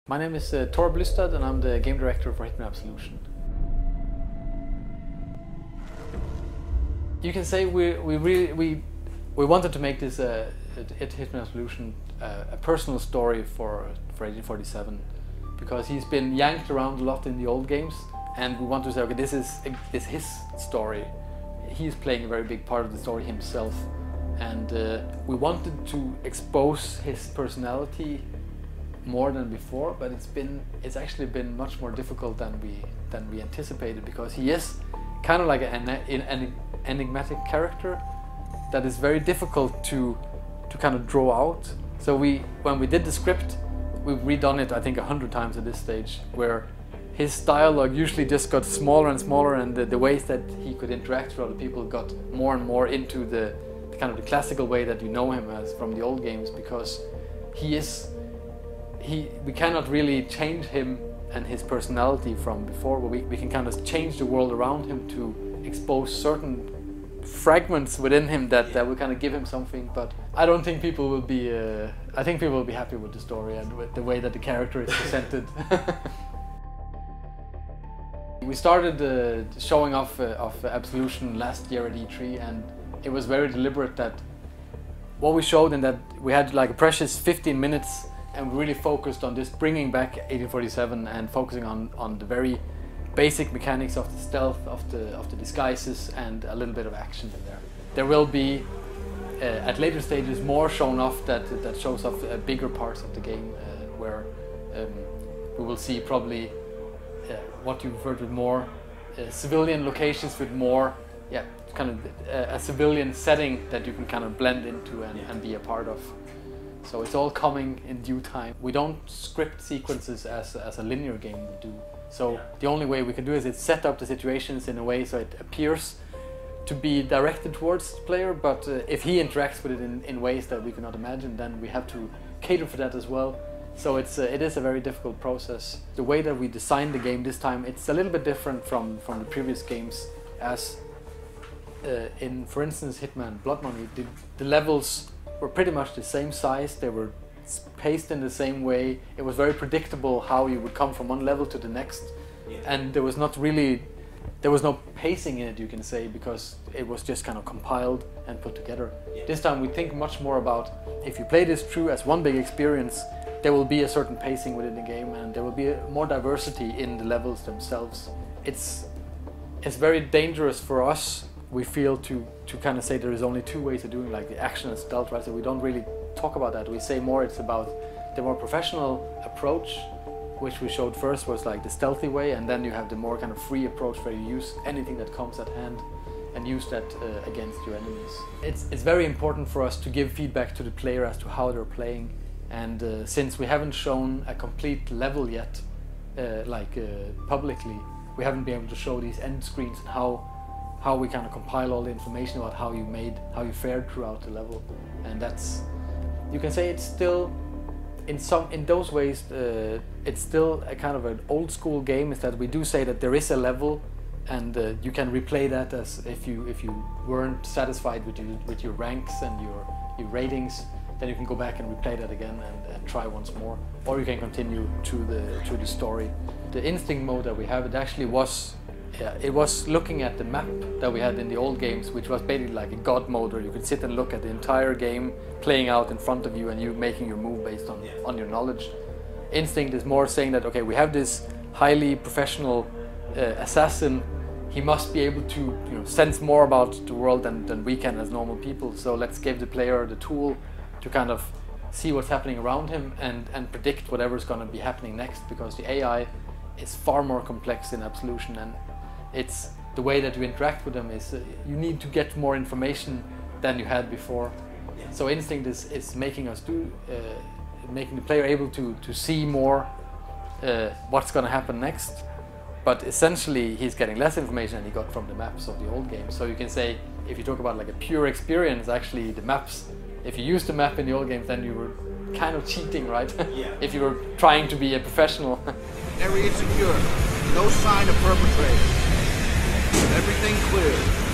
My name is Blystad and I'm the game director for Hitman Absolution. You can say we wanted to make this Hitman Absolution a personal story for 1847, because he's been yanked around a lot in the old games, and we want to say, okay, this is his story. He's playing a very big part of the story himself, and we wanted to expose his personality more than before, but it's actually been much more difficult than we anticipated, because he is kind of like an enigmatic character that is very difficult to kind of draw out. So when we did the script, we've redone it I think 100 times at this stage, where his dialogue usually just got smaller and smaller, and the ways that he could interact with other people got more and more into the kind of the classical way that you know him as from the old games, because we cannot really change him and his personality from before, but we can kind of change the world around him to expose certain fragments within him that will kind of give him something. But I don't think people will be I think people will be happy with the story and with the way that the character is presented. We started showing off of Absolution last year at E3, and it was very deliberate that what we showed, and that we had like a precious 15 minutes, and we really focused on just bringing back 1847 and focusing on the very basic mechanics of the stealth, of the disguises, and a little bit of action in there. There will be at later stages more shown off that shows off bigger parts of the game, where we will see probably what you referred to more civilian locations with more kind of a civilian setting that you can kind of blend into and be a part of. So it's all coming in due time. We don't script sequences as a linear game would do. So the only way we can do is set up the situations in a way so it appears to be directed towards the player, but if he interacts with it in ways that we cannot imagine, then we have to cater for that as well. So it is a very difficult process. The way that we designed the game this time, it's a little bit different from the previous games, as in, for instance, Hitman Blood Money, the levels were pretty much the same size, they were paced in the same way. It was very predictable how you would come from one level to the next, and there was no pacing in it, you can say, because it was just kind of compiled and put together. This time we think much more about, if you play this through as one big experience, there will be a certain pacing within the game, and there will be more diversity in the levels themselves. It's very dangerous for us, we feel, to kind of say there is only two ways of doing like the action and stealth, right? So we don't really talk about that. We say more it's about the more professional approach, which we showed first was like the stealthy way, and then you have the more kind of free approach where you use anything that comes at hand and use that against your enemies. It's very important for us to give feedback to the player as to how they're playing, and since we haven't shown a complete level yet, publicly, we haven't been able to show these end screens and how we kind of compile all the information about how you fared throughout the level. And that's, you can say, it's still in those ways it's still a kind of an old school game, is that we do say that there is a level, and you can replay that as if you weren't satisfied with your ranks and your ratings, then you can go back and replay that again and try once more, or you can continue through the story. The instinct mode that we have, it actually was it was looking at the map that we had in the old games, which was basically like a god mode, where you could sit and look at the entire game playing out in front of you and you making your move based on your knowledge. Instinct is more saying that, okay, we have this highly professional assassin, he must be able to sense more about the world than we can as normal people, so let's give the player the tool to kind of see what's happening around him and predict whatever's going to be happening next, because the AI is far more complex in Absolution, and it's the way that you interact with them is you need to get more information than you had before. So Instinct is making us making the player able to see more what's going to happen next, but essentially he's getting less information than he got from the maps of the old game. So you can say, if you talk about like a pure experience, actually the maps, if you use the map in the old games, then you were kind of cheating, right? If you were trying to be a professional. Area secure. No sign of perpetrator. Everything clear.